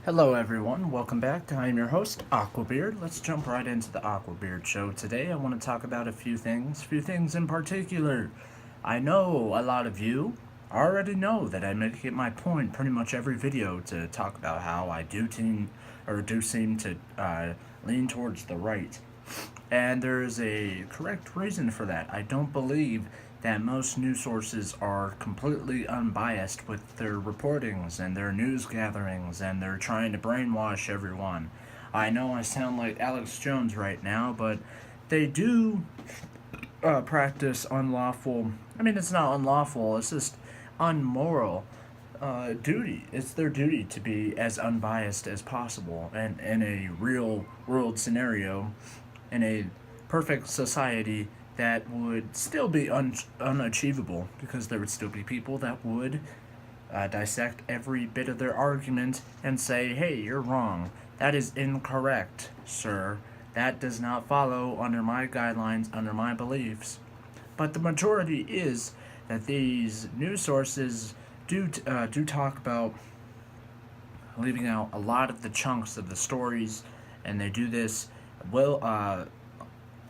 Hello everyone, welcome back. I'm your host, Aquabeard. Let's jump right into the Aquabeard show. Today I want to talk about a few things in particular. I know a lot of you already know that I make it my point pretty much every video to talk about how I do seem to lean towards the right. And there is a correct reason for that. I don't believe that most news sources are completely unbiased with their reportings and their news gatherings, and they're trying to brainwash everyone. I know I sound like Alex Jones right now, but they do practice unlawful. I mean, it's not unlawful, it's just unmoral duty. It's their duty to be as unbiased as possible. And in a real world scenario, in a perfect society, that would still be unachievable because there would still be people that would dissect every bit of their argument and say, hey, you're wrong. That is incorrect, sir. That does not follow under my guidelines, under my beliefs. But the majority is that these news sources do talk about leaving out a lot of the chunks of the stories, and they do this well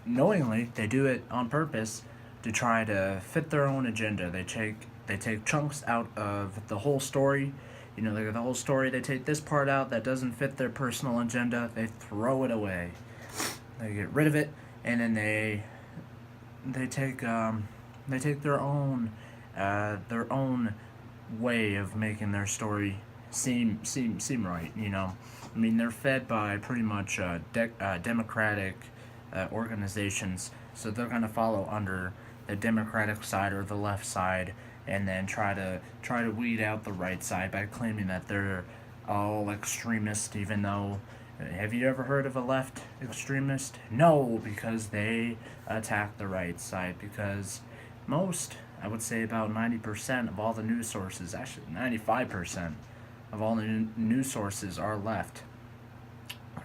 knowingly. They do it on purpose to try to fit their own agenda. They take chunks out of the whole story. You know, like the whole story, they take this part out that doesn't fit their personal agenda. They throw it away. They get rid of it, and then they take their own way of making their story seem right. You know, I mean, they're fed by pretty much democratic organizations, so they're gonna follow under the Democratic side or the left side, and then try to weed out the right side by claiming that they're all extremist, even though. Have you ever heard of a left extremist? No, because they attack the right side. Because I would say about 90% of all the news sources, actually 95% of all the news sources are left.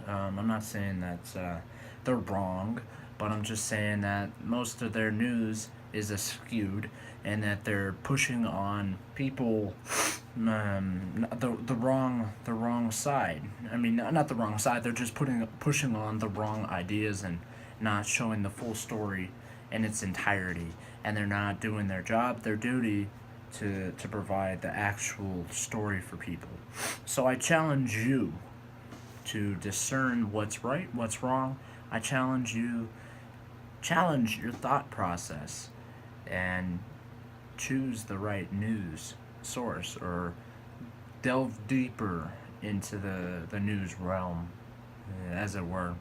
I'm not saying that they're wrong, but I'm just saying that most of their news is skewed, and that they're pushing on people the wrong side. I mean, not the wrong side. They're just pushing on the wrong ideas and not showing the full story in its entirety. And they're not doing their job, their duty, to provide the actual story for people. So I challenge you to discern what's right, what's wrong. I challenge your thought process and choose the right news source, or delve deeper into the news realm, as it were.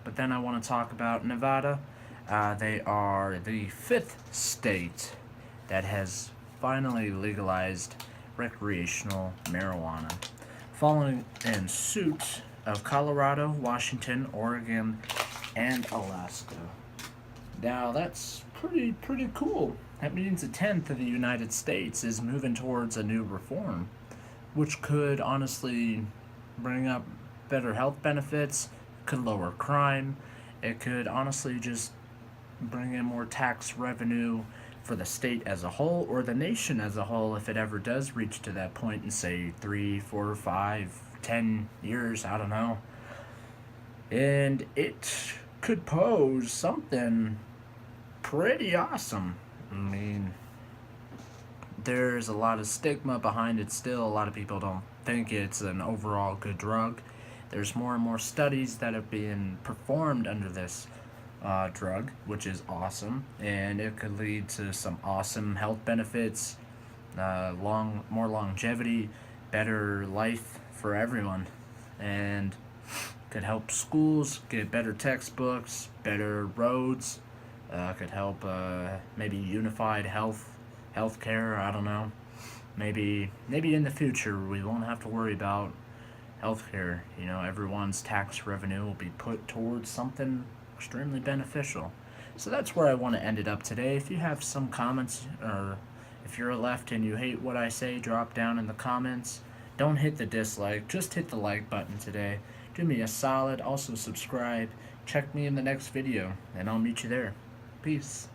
But then I want to talk about Nevada. They are the fifth state that has finally legalized recreational marijuana, following in suit of Colorado, Washington, Oregon, and Alaska. Now that's pretty cool. That means a tenth of the United States is moving towards a new reform, which could honestly bring up better health benefits, could lower crime, it could honestly just bring in more tax revenue for the state as a whole, or the nation as a whole, if it ever does reach to that point in, say, 3, 4, 5, 10 years, I don't know. And it could pose something pretty awesome. I mean, there's a lot of stigma behind it still. A lot of people don't think it's an overall good drug. There's more and more studies that have been performed under this drug, which is awesome, and it could lead to some awesome health benefits, more longevity, better life for everyone, and could help schools get better textbooks, better roads. Could help maybe unified healthcare. I don't know. Maybe in the future we won't have to worry about healthcare. You know, everyone's tax revenue will be put towards something extremely beneficial. So that's where I want to end it up today. If you have some comments, or if you're a left and you hate what I say, drop down in the comments. Don't hit the dislike, just hit the like button today. Do me a solid, also subscribe. Check me in the next video, and I'll meet you there. Peace.